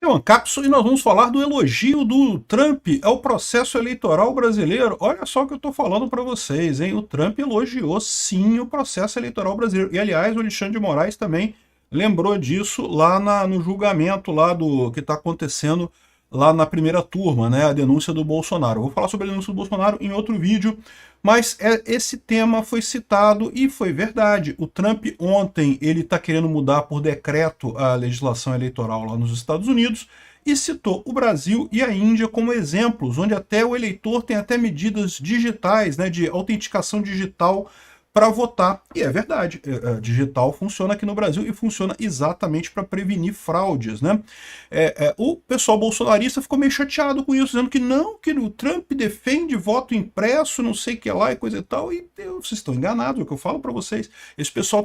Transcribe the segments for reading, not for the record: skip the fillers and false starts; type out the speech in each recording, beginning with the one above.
É uma cápsula e nós vamos falar do elogio do Trump ao processo eleitoral brasileiro. Olha só o que eu estou falando para vocês, hein? O Trump elogiou sim o processo eleitoral brasileiro. E aliás, o Alexandre de Moraes também lembrou disso lá no julgamento lá do que está acontecendo lá na primeira turma, né? A denúncia do Bolsonaro. Eu vou falar sobre a denúncia do Bolsonaro em outro vídeo, mas esse tema foi citado e foi verdade. O Trump ontem, ele está querendo mudar por decreto a legislação eleitoral lá nos Estados Unidos e citou o Brasil e a Índia como exemplos, onde até o eleitor tem até medidas digitais, né, de autenticação digital para votar. E é verdade, digital funciona aqui no Brasil e funciona exatamente para prevenir fraudes, né? O pessoal bolsonarista ficou meio chateado com isso, dizendo que não, que o Trump defende voto impresso, não sei o que lá e coisa e tal, e vocês estão enganados, é o que eu falo para vocês. Esse pessoal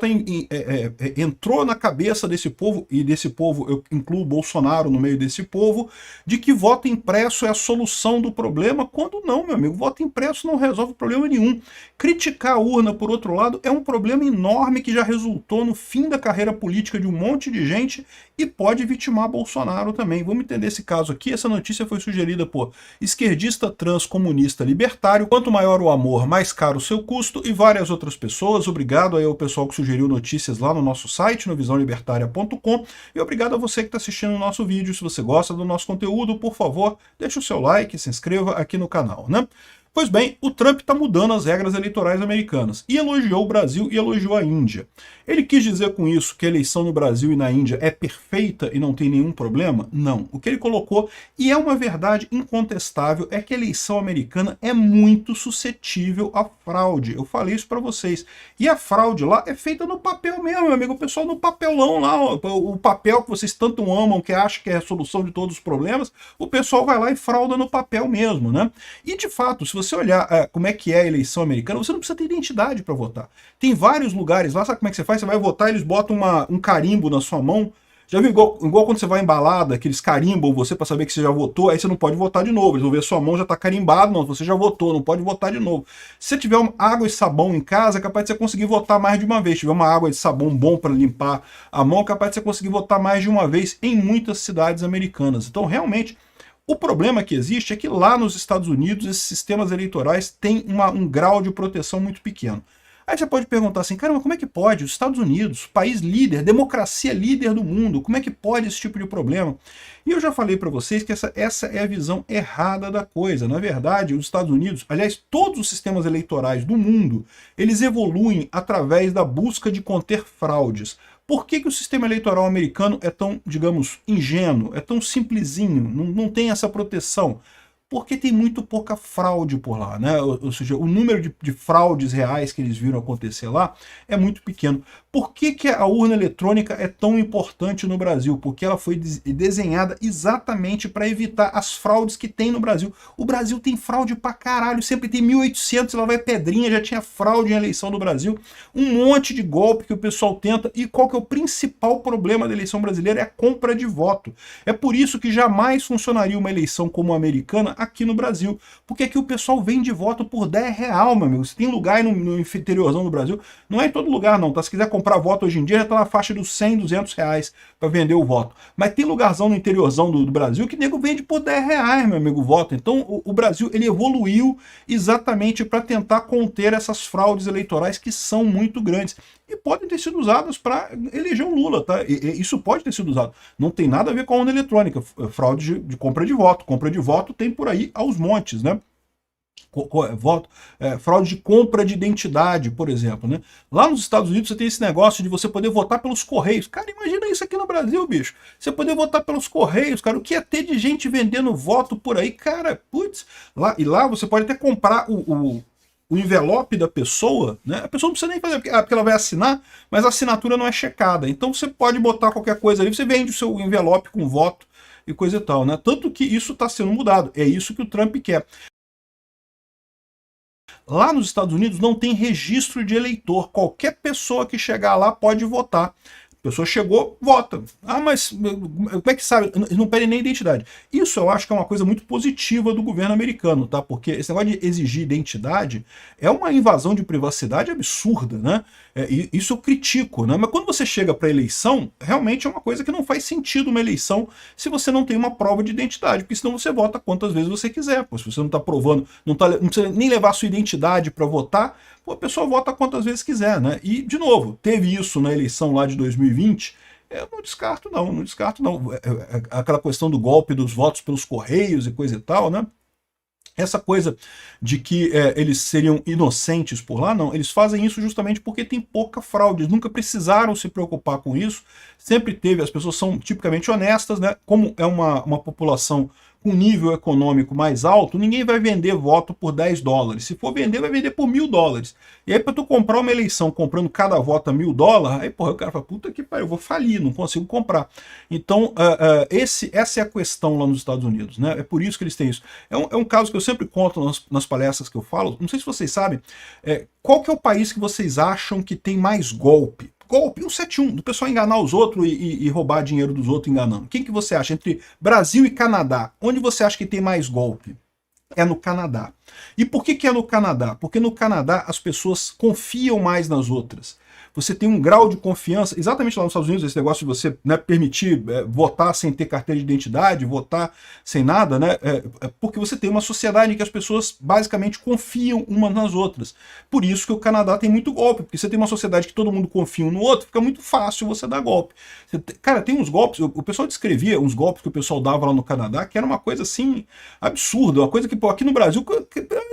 entrou na cabeça desse povo, e desse povo eu incluo o Bolsonaro no meio desse povo, de que voto impresso é a solução do problema, quando não, meu amigo, voto impresso não resolve problema nenhum. Criticar a urna, por outro lado, é um problema enorme que já resultou no fim da carreira política de um monte de gente e pode vitimar Bolsonaro também. Vamos entender esse caso aqui. Essa notícia foi sugerida por esquerdista trans comunista libertário, quanto maior o amor, mais caro o seu custo, e várias outras pessoas. Obrigado aí ao pessoal que sugeriu notícias lá no nosso site, no visãolibertaria.com, e obrigado a você que está assistindo o nosso vídeo. Se você gosta do nosso conteúdo, por favor, deixe o seu like, se inscreva aqui no canal, né? Pois bem, o Trump está mudando as regras eleitorais americanas e elogiou o Brasil e elogiou a Índia. Ele quis dizer com isso que a eleição no Brasil e na Índia é perfeita e não tem nenhum problema? Não. O que ele colocou, e é uma verdade incontestável, é que a eleição americana é muito suscetível à fraude. Eu falei isso para vocês. E a fraude lá é feita no papel mesmo, meu amigo. O pessoal no papelão lá, o papel que vocês tanto amam, que acha que é a solução de todos os problemas, o pessoal vai lá e frauda no papel mesmo, né? E de fato, se você olhar como é que é a eleição americana, você não precisa ter identidade para votar. Tem vários lugares lá, sabe como é que você faz? Você vai votar, eles botam um carimbo na sua mão. Já viu igual quando você vai em balada, que eles carimbam você para saber que você já votou, aí você não pode votar de novo. Eles vão ver sua mão já está carimbada, não, você já votou, não pode votar de novo. Se você tiver água e sabão em casa, é capaz de você conseguir votar mais de uma vez. Se tiver uma água e sabão bom para limpar a mão, é capaz de você conseguir votar mais de uma vez em muitas cidades americanas. Então, realmente, o problema que existe é que lá nos Estados Unidos esses sistemas eleitorais têm um grau de proteção muito pequeno. Aí você pode perguntar assim, caramba, como é que pode? Os Estados Unidos, país líder, democracia líder do mundo, como é que pode esse tipo de problema? E eu já falei para vocês que essa é a visão errada da coisa. Na verdade, os Estados Unidos, aliás, todos os sistemas eleitorais do mundo, eles evoluem através da busca de conter fraudes. Por que o sistema eleitoral americano é tão, digamos, ingênuo, é tão simplesinho, não tem essa proteção? Porque tem muito pouca fraude por lá, né? Ou seja, o número de fraudes reais que eles viram acontecer lá é muito pequeno. Por que a urna eletrônica é tão importante no Brasil? Porque ela foi desenhada exatamente para evitar as fraudes que tem no Brasil. O Brasil tem fraude pra caralho, sempre tem 1800, lá vai pedrinha, já tinha fraude em eleição no Brasil. Um monte de golpe que o pessoal tenta. E qual que é o principal problema da eleição brasileira? É a compra de voto. É por isso que jamais funcionaria uma eleição como a americana aqui no Brasil, porque aqui o pessoal vende voto por R$10, meu amigo. Se tem lugar no interiorzão do Brasil, não é em todo lugar não, tá? Se quiser comprar voto hoje em dia, já tá na faixa dos 100, R$200 para vender o voto. Mas tem lugarzão no interiorzão do Brasil que nego vende por R$10, meu amigo, o voto. Então o Brasil, ele evoluiu exatamente para tentar conter essas fraudes eleitorais que são muito grandes. E podem ter sido usadas para eleger o Lula, tá? Isso pode ter sido usado. Não tem nada a ver com a urna eletrônica. Fraude de compra de voto. Compra de voto tem por aí aos montes, né? Fraude de compra de identidade, por exemplo, né? Lá nos Estados Unidos você tem esse negócio de você poder votar pelos correios. Cara, imagina isso aqui no Brasil, bicho. Você poder votar pelos correios, cara. O que é ter de gente vendendo voto por aí? Cara, putz. Lá você pode até comprar o envelope da pessoa, né? A pessoa não precisa nem fazer, porque ela vai assinar, mas a assinatura não é checada. Então você pode botar qualquer coisa ali, você vende o seu envelope com voto e coisa e tal, né? Tanto que isso está sendo mudado. É isso que o Trump quer. Lá nos Estados Unidos não tem registro de eleitor. Qualquer pessoa que chegar lá pode votar. A pessoa chegou, vota. Ah, mas como é que sabe? Eles não pedem nem identidade. Isso eu acho que é uma coisa muito positiva do governo americano, tá? Porque esse negócio de exigir identidade é uma invasão de privacidade absurda, né? E isso eu critico, né? Mas quando você chega para eleição, realmente é uma coisa que não faz sentido uma eleição se você não tem uma prova de identidade, porque senão você vota quantas vezes você quiser. Pô, se você não está provando, não precisa nem levar a sua identidade para votar, pô, a pessoa vota quantas vezes quiser, né? E, de novo, teve isso na eleição lá de 2020, eu não descarto não, não descarto não. Aquela questão do golpe dos votos pelos correios e coisa e tal, né? Essa coisa de que eles seriam inocentes por lá, não. Eles fazem isso justamente porque tem pouca fraude. Eles nunca precisaram se preocupar com isso. Sempre teve, as pessoas são tipicamente honestas, né? Como é uma população com nível econômico mais alto, ninguém vai vender voto por 10 dólares. Se for vender, vai vender por $1.000. E aí, para tu comprar uma eleição comprando cada voto a $1.000, aí, porra, o cara fala, puta que pariu, eu vou falir, não consigo comprar. Então, essa é a questão lá nos Estados Unidos, né? É por isso que eles têm isso. É um caso que eu sempre conto nas palestras que eu falo. Não sei se vocês sabem, qual que é o país que vocês acham que tem mais golpe? Golpe, 171, do pessoal enganar os outros e roubar dinheiro dos outros enganando. Quem que você acha? Entre Brasil e Canadá, onde você acha que tem mais golpe? É no Canadá. E por que é no Canadá? Porque no Canadá as pessoas confiam mais nas outras. Você tem um grau de confiança, exatamente lá nos Estados Unidos, esse negócio de você, né, permitir votar sem ter carteira de identidade, votar sem nada, né, porque você tem uma sociedade em que as pessoas basicamente confiam umas nas outras. Por isso que o Canadá tem muito golpe, porque você tem uma sociedade que todo mundo confia um no outro, fica muito fácil você dar golpe. Cara, tem uns golpes, o pessoal descrevia uns golpes que o pessoal dava lá no Canadá, que era uma coisa assim, absurda, uma coisa que, pô, aqui no Brasil,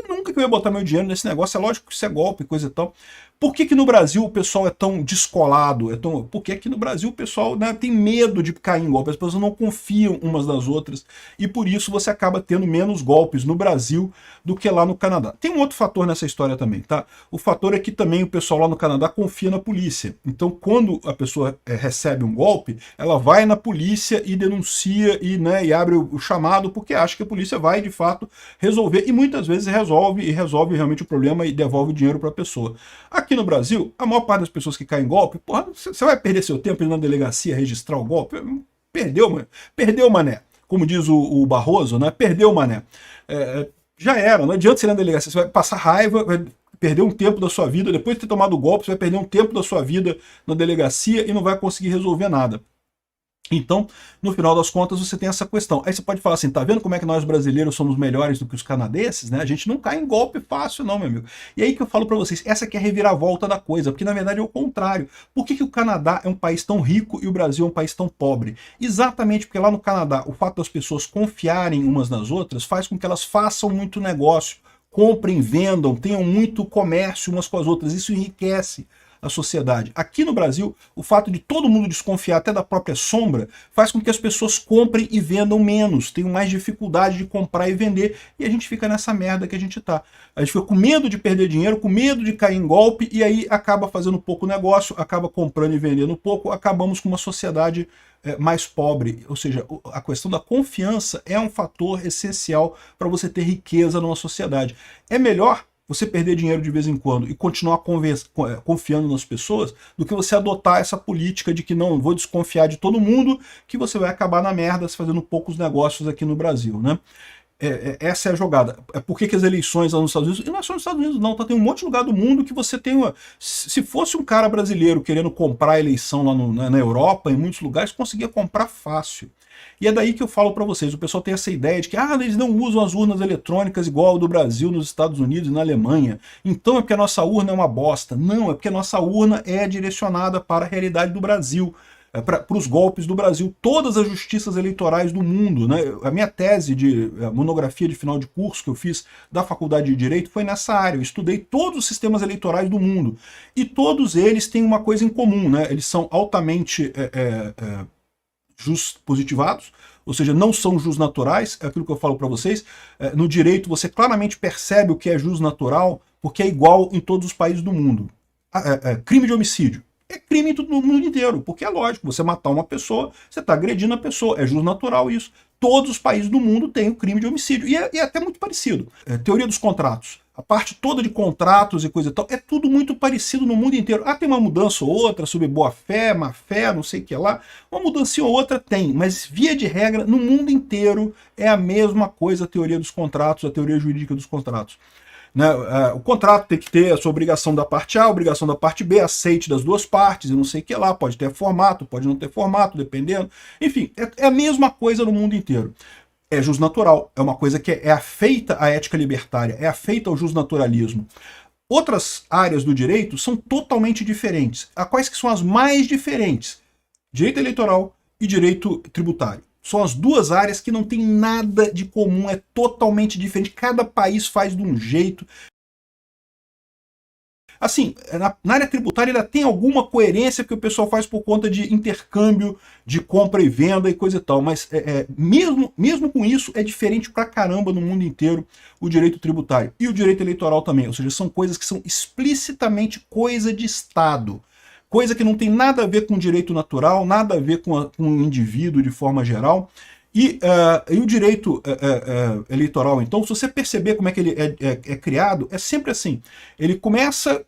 nunca que eu ia botar meu dinheiro nesse negócio, é lógico que isso é golpe, coisa e tal. Por que no Brasil o pessoal é tão descolado? Porque aqui no Brasil o pessoal, né, tem medo de cair em golpe, as pessoas não confiam umas nas outras, e por isso você acaba tendo menos golpes no Brasil do que lá no Canadá. Tem um outro fator nessa história também, tá? O fator é que também o pessoal lá no Canadá confia na polícia. Então, quando a pessoa recebe um golpe, ela vai na polícia e denuncia e abre o chamado, porque acha que a polícia vai, de fato, resolver, e muitas vezes resolve realmente o problema e devolve o dinheiro para a pessoa. Aqui no Brasil, a maior parte das pessoas que caem em golpe, porra, você vai perder seu tempo indo na delegacia registrar o golpe? Perdeu, mano. Perdeu, mané. Como diz o Barroso, né? Perdeu, mané. Já era, não adianta você ir na delegacia, você vai passar raiva, vai perder um tempo da sua vida, depois de ter tomado o golpe, você vai perder um tempo da sua vida na delegacia e não vai conseguir resolver nada. Então, no final das contas, você tem essa questão. Aí você pode falar assim, tá vendo como é que nós brasileiros somos melhores do que os canadenses, né? A gente não cai em golpe fácil não, meu amigo. E aí que eu falo pra vocês, essa que é a reviravolta da coisa, porque na verdade é o contrário. Por que o Canadá é um país tão rico e o Brasil é um país tão pobre? Exatamente porque lá no Canadá, o fato das pessoas confiarem umas nas outras faz com que elas façam muito negócio, comprem, vendam, tenham muito comércio umas com as outras. Isso enriquece a sociedade. Aqui no Brasil, o fato de todo mundo desconfiar até da própria sombra faz com que as pessoas comprem e vendam menos, tenham mais dificuldade de comprar e vender, e a gente fica nessa merda que a gente tá. A gente fica com medo de perder dinheiro, com medo de cair em golpe, e aí acaba fazendo pouco negócio, acaba comprando e vendendo pouco, acabamos com uma sociedade mais pobre. Ou seja, a questão da confiança é um fator essencial para você ter riqueza numa sociedade. É melhor você perder dinheiro de vez em quando e continuar confiando nas pessoas, do que você adotar essa política de que não, vou desconfiar de todo mundo, que você vai acabar na merda se fazendo poucos negócios aqui no Brasil, né? Essa é a jogada. Por que as eleições lá nos Estados Unidos, e não é só nos Estados Unidos não, tá? Tem um monte de lugar do mundo que você tem se fosse um cara brasileiro querendo comprar a eleição lá na Europa, em muitos lugares, conseguia comprar fácil. E é daí que eu falo para vocês, o pessoal tem essa ideia de que eles não usam as urnas eletrônicas igual ao do Brasil nos Estados Unidos e na Alemanha, então é porque a nossa urna é uma bosta. Não, é porque a nossa urna é direcionada para a realidade do Brasil, para os golpes do Brasil, todas as justiças eleitorais do mundo, né? A minha tese a monografia de final de curso que eu fiz da Faculdade de Direito foi nessa área. Eu estudei todos os sistemas eleitorais do mundo, e todos eles têm uma coisa em comum, né? Eles são altamente positivados, ou seja, não são jus naturais, é aquilo que eu falo para vocês. No direito você claramente percebe o que é jus natural, porque é igual em todos os países do mundo. Crime de homicídio é crime no mundo inteiro, porque é lógico, você matar uma pessoa, você está agredindo a pessoa, é jus natural isso. Todos os países do mundo têm o crime de homicídio, e é até muito parecido. Teoria dos contratos. a parte toda de contratos e coisa e tal, é tudo muito parecido no mundo inteiro. Ah, tem uma mudança ou outra sobre boa-fé, má-fé, não sei o que lá. Uma mudança ou outra tem, mas via de regra, no mundo inteiro é a mesma coisa a teoria dos contratos, a teoria jurídica dos contratos. Né? O contrato tem que ter a sua obrigação da parte A, a obrigação da parte B, aceite das duas partes e não sei o que lá, pode ter formato, pode não ter formato, dependendo. Enfim, é a mesma coisa no mundo inteiro. É jusnatural, é uma coisa que é afeita à ética libertária, é afeita ao jusnaturalismo. Outras áreas do direito são totalmente diferentes. A quais que são as mais diferentes? Direito eleitoral e direito tributário. São as duas áreas que não tem nada de comum, é totalmente diferente. Cada país faz de um jeito. Assim, na área tributária ainda tem alguma coerência que o pessoal faz por conta de intercâmbio, de compra e venda e coisa e tal, mas mesmo com isso é diferente pra caramba no mundo inteiro o direito tributário e o direito eleitoral também, ou seja, são coisas que são explicitamente coisa de Estado, coisa que não tem nada a ver com direito natural, nada a ver com o indivíduo de forma geral. E o direito eleitoral, então, se você perceber como é que ele é criado, é sempre assim. Ele começa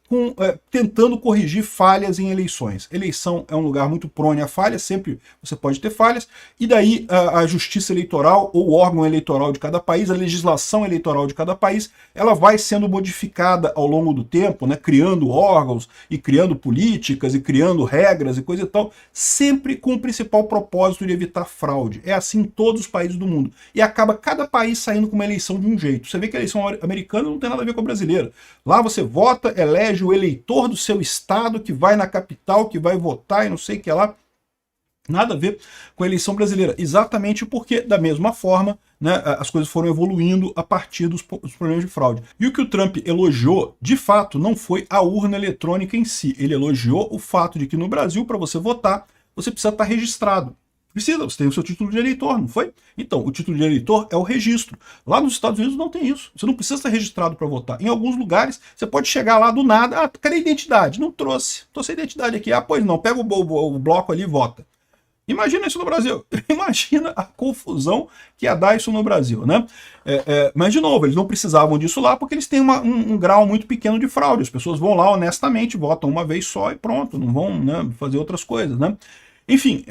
tentando corrigir falhas em eleições. Eleição é um lugar muito prone a falhas, sempre você pode ter falhas, e daí a justiça eleitoral, ou o órgão eleitoral de cada país, a legislação eleitoral de cada país, ela vai sendo modificada ao longo do tempo, né, criando órgãos, e criando políticas, e criando regras e coisa e tal, sempre com o principal propósito de evitar fraude. É assim em todos os países do mundo. E acaba cada país saindo com uma eleição de um jeito. Você vê que a eleição americana não tem nada a ver com a brasileira. Lá você vota, elege o eleitor do seu estado, que vai na capital, que vai votar e não sei o que lá. Nada a ver com a eleição brasileira. Exatamente porque, da mesma forma, né, as coisas foram evoluindo a partir dos problemas de fraude. E o que o Trump elogiou, de fato, não foi a urna eletrônica em si. Ele elogiou o fato de que no Brasil, para você votar, você precisa estar registrado. Precisa, você tem o seu título de eleitor, não foi? Então, o título de eleitor é o registro. Lá nos Estados Unidos não tem isso. Você não precisa estar registrado para votar. Em alguns lugares, você pode chegar lá do nada, ah, cadê a identidade? Não trouxe. Trouxe a identidade aqui. Ah, pois não, pega o bloco ali e vota. Imagina isso no Brasil. Imagina a confusão que ia dar isso no Brasil, né? Mas, de novo, eles não precisavam disso lá porque eles têm um grau muito pequeno de fraude. As pessoas vão lá honestamente, votam uma vez só e pronto. Não vão, né, fazer outras coisas, né? Enfim,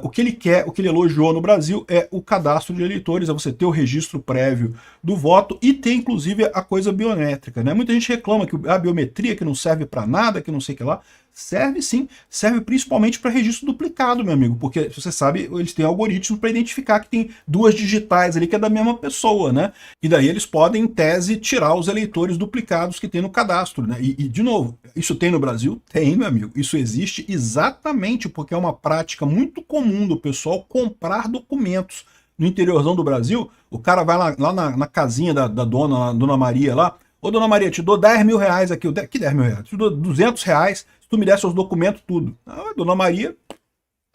o que ele quer, o que ele elogiou no Brasil é o cadastro de eleitores, é você ter o registro prévio do voto e ter, inclusive, a coisa biométrica, né? Muita gente reclama que a biometria que não serve para nada, que não sei o que lá. Serve sim, serve principalmente para registro duplicado, meu amigo, porque você sabe, eles têm algoritmos para identificar que tem duas digitais ali que é da mesma pessoa, né? E daí eles podem, em tese, tirar os eleitores duplicados que tem no cadastro, né? E de novo, isso tem no Brasil? Tem, meu amigo. Isso existe exatamente porque é uma prática muito comum do pessoal comprar documentos. No interiorzão do Brasil, o cara vai lá na casinha da dona Maria lá, ô dona Maria, te dou 10 mil reais aqui, que 10 mil reais? Te dou 200 reais, tu me der seus documentos, tudo. A dona Maria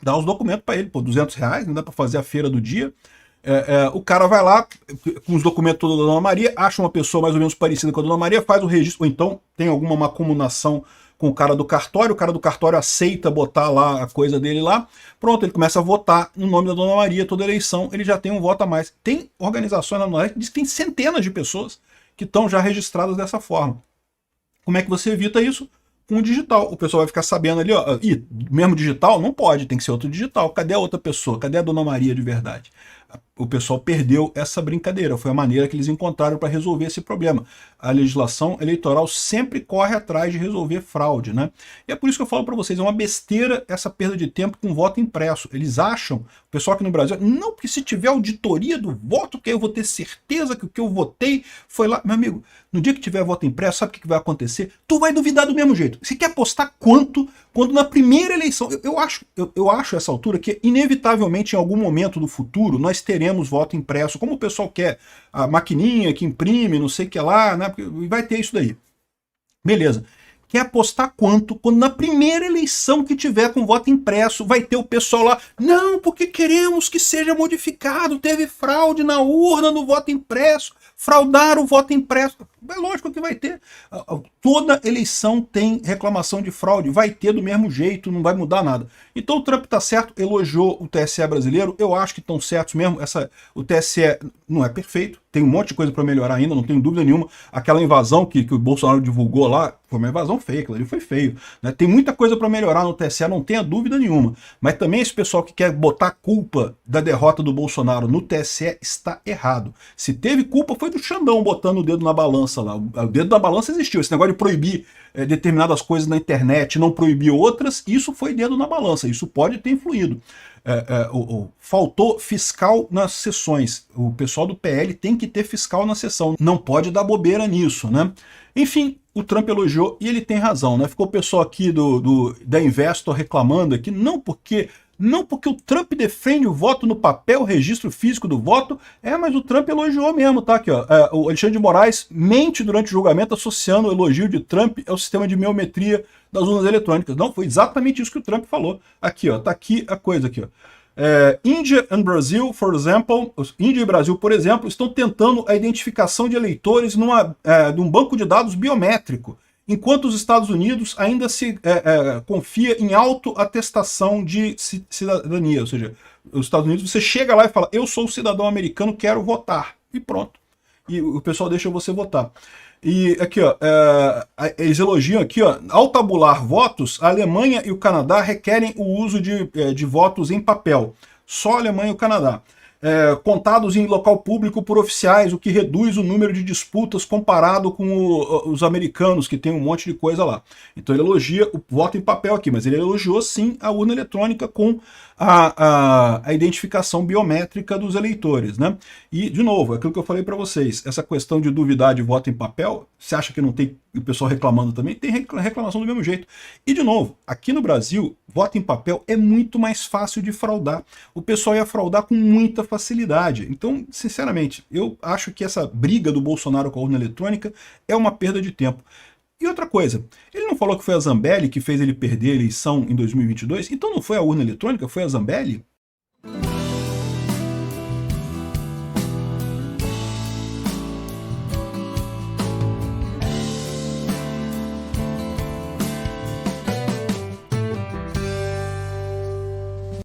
dá os documentos para ele, pô, 200 reais, não dá para fazer a feira do dia. O cara vai lá, com os documentos todos da dona Maria, acha uma pessoa mais ou menos parecida com a dona Maria, faz o registro, ou então tem alguma macumunação com o cara do cartório aceita botar lá a coisa dele lá, pronto, ele começa a votar no nome da dona Maria, toda eleição, ele já tem um voto a mais. Tem organizações na Nordeste que diz que tem centenas de pessoas que estão já registradas dessa forma. Como é que você evita isso? Com o digital. O pessoal vai ficar sabendo ali, ó, mesmo digital? Não pode, tem que ser outro digital. Cadê a outra pessoa? Cadê a dona Maria de verdade? O pessoal perdeu essa brincadeira, foi a maneira que eles encontraram para resolver esse problema. A legislação eleitoral sempre corre atrás de resolver fraude, né? E é por isso que eu falo para vocês, é uma besteira essa perda de tempo com voto impresso. Eles acham, o pessoal aqui no Brasil, não, porque se tiver auditoria do voto, que eu vou ter certeza que o que eu votei foi lá. Meu amigo, no dia que tiver voto impresso, sabe o que vai acontecer? Tu vai duvidar do mesmo jeito. Você quer apostar quanto? Quando na primeira eleição, eu acho essa altura que inevitavelmente em algum momento do futuro nós teremos voto impresso, como o pessoal quer, a maquininha que imprime, não sei o que lá, né? Vai ter isso daí. Beleza. Quer apostar quanto? Quando na primeira eleição que tiver com voto impresso, vai ter o pessoal lá, não, porque queremos que seja modificado, teve fraude na urna no voto impresso, fraudaram o voto impresso. É lógico que vai ter. Toda eleição tem reclamação de fraude, vai ter do mesmo jeito, não vai mudar nada. Então o Trump tá certo, elogiou o TSE brasileiro, eu acho que estão certos mesmo. O TSE não é perfeito, tem um monte de coisa para melhorar ainda, não tenho dúvida nenhuma. Aquela invasão que o Bolsonaro divulgou lá, foi uma invasão feia, aquilo ali foi feio. Né? Tem muita coisa para melhorar no TSE, não tenha dúvida nenhuma. Mas também esse pessoal que quer botar a culpa da derrota do Bolsonaro no TSE está errado. Se teve culpa, foi do Xandão botando o dedo na balança lá. O dedo da balança existiu. Esse negócio de proibir determinadas coisas na internet, não proibir outras, isso foi dedo na balança. Isso pode ter influído. Faltou fiscal nas sessões. O pessoal do PL tem que ter fiscal na sessão. Não pode dar bobeira nisso, né? Enfim, o Trump elogiou e ele tem razão, né? Ficou o pessoal aqui da Investor reclamando aqui, não porque o Trump defende o voto no papel, o registro físico do voto, mas o Trump elogiou mesmo, tá? Aqui, ó, o Alexandre de Moraes mente durante o julgamento associando o elogio de Trump ao sistema de biometria das urnas eletrônicas. Não, foi exatamente isso que o Trump falou. Aqui, ó, tá aqui a coisa aqui, ó. India and Brazil, for example, Índia e Brasil, por exemplo, estão tentando a identificação de eleitores num banco de dados biométrico, enquanto os Estados Unidos ainda se confia em autoatestação de cidadania, ou seja, os Estados Unidos, você chega lá e fala, eu sou cidadão americano, quero votar, e pronto. E o pessoal deixa você votar. E aqui, ó, eles elogiam aqui, ó, ao tabular votos, a Alemanha e o Canadá requerem o uso de votos em papel. Só a Alemanha e o Canadá. Contados em local público por oficiais, o que reduz o número de disputas comparado com os americanos, que tem um monte de coisa lá. Então ele elogia o voto em papel aqui, mas ele elogiou sim a urna eletrônica com a identificação biométrica dos eleitores, né? E, de novo, aquilo que eu falei para vocês, essa questão de duvidar de voto em papel, você acha que não tem o pessoal reclamando também? Tem reclamação do mesmo jeito. E, de novo, aqui no Brasil, voto em papel é muito mais fácil de fraudar. O pessoal ia fraudar com muita facilidade. Então, sinceramente, eu acho que essa briga do Bolsonaro com a urna eletrônica é uma perda de tempo. E outra coisa, ele não falou que foi a Zambelli que fez ele perder a eleição em 2022? Então não foi a urna eletrônica, foi a Zambelli?